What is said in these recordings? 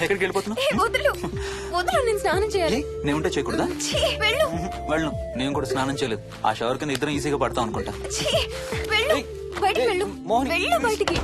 ఎక్కడికి వెళ్ళిపోతున్నావు? వదులు వదులు, నేను స్నానం చేయాలి. నేను ఉంటే చేయకూడదా? వెళ్ళు. వెళ్ళను, నేను కూడా స్నానం చేయలేదు. ఆ షవర్ కింద ఇద్దరం ఈజీగా పడతాం అనుకుంటా. వెళ్ళు, బయటికి వెళ్ళు. మోహిని, వెళ్ళు బయటికి.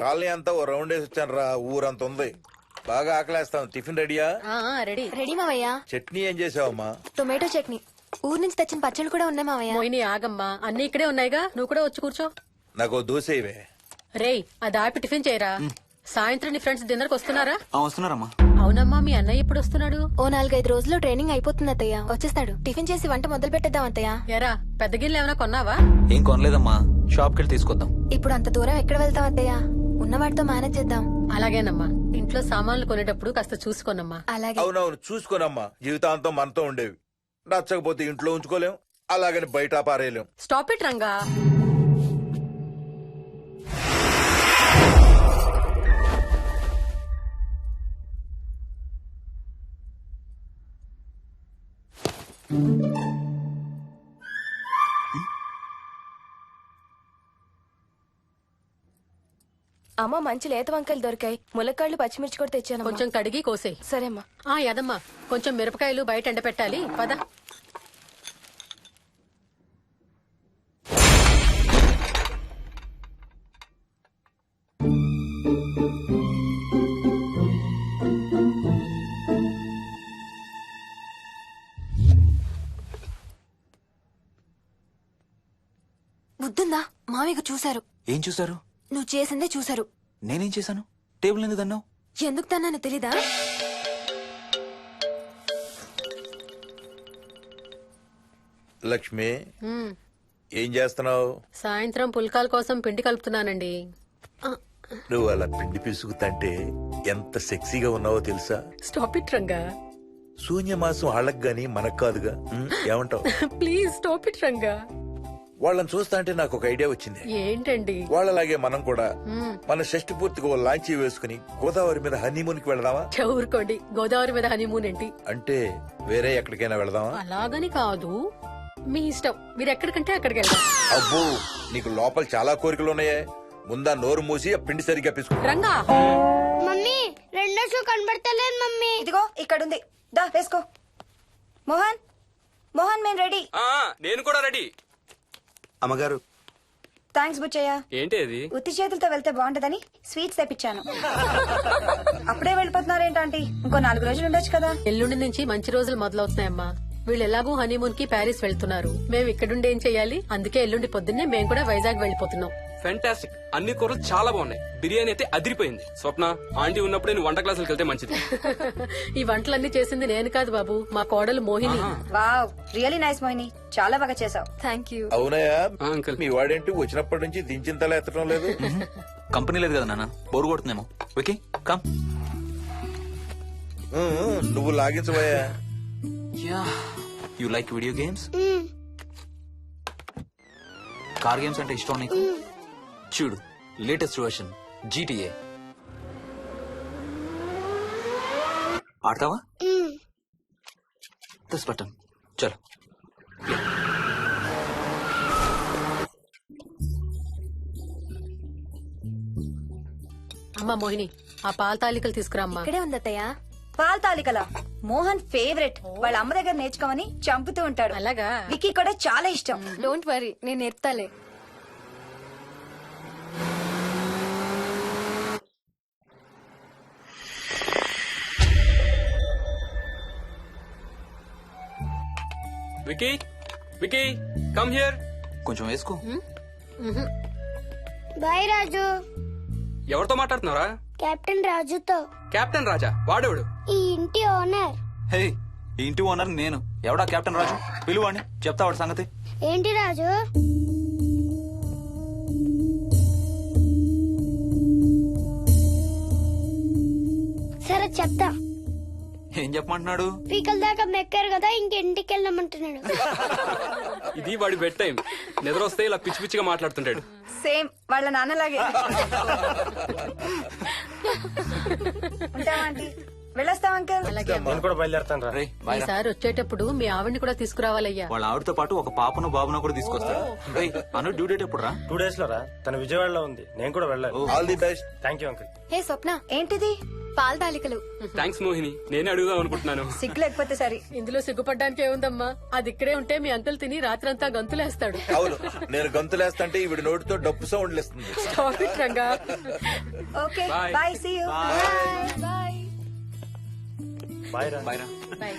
కాలనీ అంతా ఓ రౌండ్ వేసి వచ్చాను రా. ఊరంత ఉంది. బాగా ఆకలేస్తాను. టిఫిన్ రెడీయా? రెడీ రెడీ మావయ్య. చట్నీ ఏం చేసావమ్మా? టొమాటో చట్నీ. ఊరు నుంచి తెచ్చిన పచ్చళ్ళు కూడా ఉన్నాయి మావయ్య. మోయిని ఆగమ్మా, అన్ని ఇక్కడే ఉన్నాయిగా, నువ్వు కూడా వచ్చి కూర్చో. నాకు దోశ ఇవే. రేయ్, అది ఆపి టిఫిన్ చేయరా. సాయంత్రం నీ ఫ్రెండ్స్ డిన్నర్ కి వస్తున్నారా? వస్తున్నారమ్మా. అవునమ్మా, మీ అన్నయ్య ఎప్పుడు వస్తున్నాడు? ఓ 4-5 రోజుల్లో ట్రైనింగ్ అయిపోతుంది అత్తయ్య, వచ్చేస్తాడు. టిఫిన్ చేసి వంట మొదలు పెట్టేద్దాం అత్తయ్య. ఎరా, పెద్ద గిన్నెలు ఏమైనా కొన్నావా? ఏం కొనలేదమ్మా, షాప్ కెళ్ళి తీసుకొద్దాం. ఇప్పుడు అంత దూరం ఎక్కడ వెళ్తాం అత్తయ్య? ఉన్న వాటితో మేనేజ్ చేద్దాం. అలాగేనమ్మా, ఇంట్లో సామాన్లు కొనేటప్పుడు కాస్త చూసుకోనమ్మా. అలాగే. అవునవును, చూసుకోనమ్మా. జీవితాంతం మనతో ఉండేవి. నచ్చకపోతే ఇంట్లో ఉంచుకోలేం, అలాగని బయట పారేయలేం. Stop it Ranga. అమ్మ, మంచి లేత వంకాయలు దొరికాయి. ములక్కాళ్ళు, పచ్చిమిర్చి కూడా తెచ్చాను. కొంచెం కడిగి కోసేయ్. సరేమ్మా. యదమ్మా, కొంచెం మిరపకాయలు బయట ఎండ పెట్టాలి, పద. బుద్ధుందా? మామయ్య చూశారు. ఏం చూసారు? నువ్వు చేసిందే చూశారు. నేనేం చేశాను? టేబుల్ ఎందుకు అన్నావు? ఎందుకు తన్నాను తెలీదా? లక్ష్మి, ఏం చేస్తున్నావు? సాయంత్రం పుల్కాల కోసం పిండి కలుపుతున్నానండి. నువ్వు అలా పిండి పిసుకుతంటే ఎంత సెక్సీగా ఉన్నావో తెలుసా? Stop it Ranga. శూన్యమాసం వాళ్ళకి గాని మనకు కాదుగా. ఏమంటావు? Please stop it Ranga. వాళ్ళని చూస్తా అంటే నాకు ఒక ఐడియా వచ్చింది. ఏంటండి? వాళ్ళలాగే మనం కూడా మన షష్టి పూర్తిగా ఓ లాంచీ వేసుకుని గోదావరి మీద హనీమూన్ కి వెళదామా? ఊరుకోండి, గోదావరి మీద హనీమూన్ ఏంటి? అంటే వేరే ఎక్కడికైనా వెళదామా? అలాగని కాదు, మీ ఇష్టం, మీరు ఎక్కడికంటే అక్కడికి వెళ్దాం. అబ్బో, నీకు లోపల చాలా కోరికలు ఉన్నాయే. ముందా నోరు మూసి ఆ పిండి సరిగ్గా పిసుకు. రంగా. మమ్మీ, రెండో షూ కనబడతలేదు మమ్మీ. ఇదిగో ఇక్కడుంది, దా వేసుకో. మోహన్, మోహన్, మేము రెడీ. నేను కూడా రెడీ. అమ్మగారు, థ్యాంక్స్ బుచ్చయ్య. ఏంటి అది? ఉత్తి చేతులతో వెళ్తే బాగుంటదని స్వీట్స్ తెప్పించాను. అప్పుడే వెళ్ళిపోతున్నారేంటంటీ? ఇంకో 4 రోజులు ఉండొచ్చు కదా. ఎల్లుండి నుంచి మంచి రోజులు మొదలవుతున్నాయమ్మా. వీళ్ళు ఎలాగూ హనీమూన్ కి ప్యారిస్ వెళ్తున్నారు. మేము ఇక్కడుండి ఏం చెయ్యాలి? అందుకే ఎల్లుండి పొద్దున్నే మేము కూడా వైజాగ్ వెళ్ళిపోతున్నాం. ఫెంటాస్టిక్, అన్ని కూరలు చాలా బాగున్నాయి. బిర్యానీ అయితే అదిరిపోయింది. స్వప్న, ఆంటీ ఉన్నప్పుడే నువ్వు వంట క్లాసులకు వెళ్తే మంచిది. ఈ వంటలన్నీ చేసింది నేను కాదు బాబు, మా కోడలు Mohini. Wow, really nice Mohini, చాలా బాగా చేసావు. Thank you. అవునయ్యా, అంకుల్. మీ వాడేంటి వచ్చినప్పటి నుంచి దించింతలా ఎత్తడం లేదు? కంపెనీ లేదు కదా నాన్న, బోరు కొడుతుందేమో. Okay come. నువ్వు లాగించబోయా? You like video games? Car games అంటే ఇష్టం నీకు? చూడు, లేటెస్ట్ వర్షన్ GTA. ఆడతావా మ్మ్. దస్ బటన్ చలో అమ్మా మోహిని ఆ పాల తాలికలు తీసుకురామ్మా. ఇక్కడే ఉంది అత్తయ్య. పాల తాలికల మోహన్ ఫేవరెట్. వాళ్ళ అమ్మ దగ్గర నేర్చుకోమని చంపుతూ ఉంటాడు. అలాగా వికీ కూడా చాలా ఇష్టం. డోంట్ వరీ, నేను నేర్పుతాలే. Vicky Vicky come here. కొంచెం వేసుకో. బాయ్ రాజు. ఎవరితో మాట్లాడుతున్నారా? కెప్టెన్ రాజుతో. కెప్టెన్ రాజా వాడేవాడు. ఈ ఇంటి ఓనర్. హే ఈ ఇంటి ఓనర్ నేను. ఎవడా కెప్టెన్ రాజు? పిలువాడిని చెప్తా వాడి సంగతి. ఏంటి రాజు? సరే చెప్తా. ఏం చెప్పమంటున్నాడు? పీకల దాకా మెక్కారు కదా, ఇంటికి వెళ్ళమంటున్నాడు. ఇది వాడి బెడ్ టైం. నిద్ర వస్తే ఇలా పిచ్చి పిచ్చిగా మాట్లాడుతుంటాడు. సేమ్ వాళ్ళ నాన్నలాగే. ఉంటావా ఆంటీ? వెళ్ళొస్తాం అంకల్. అలాగే అమ్మా. నేను కూడా బయలుదేరుతాను రా. రే బాయ్ రా. ఈసారి వచ్చేటప్పుడు మీ ఆవిడ్ని కూడా తీసుకురావాలయ్యా. వాళ్ళ ఆవిడతో పాటు ఒక పాపను బాబును కూడా తీసుకొస్తాడు. రే అను డ్యూ డేట్ ఎప్పుడు రా? 2 days లో రా. తన విజయవాడలో ఉంది. నేను కూడా వెళ్ళాలి. All the best. Thank you uncle. Hey Swapna, ఏంటిది? పాల తాలికలు. థ్యాంక్స్ మోహిని. నేనే అడుగుదాం అనుకుంటున్నాను. సిగ్గు లేకపోతే సరి. ఇందులో సిగ్గుపడ్డానికి ఏముందమ్మా? అది ఇక్కడే ఉంటే మీ అంకుల్ తిని రాత్రంతా గంతులేస్తాడు. అవును, నేను గంతులేస్తంటే ఈవిడ నోటితో డప్పు సౌండ్లు ఇస్తుంది. Stop it, Ranga. Okay Bye. Bye, see you. Bye. Bye రా. బాయ్ రా. Bye.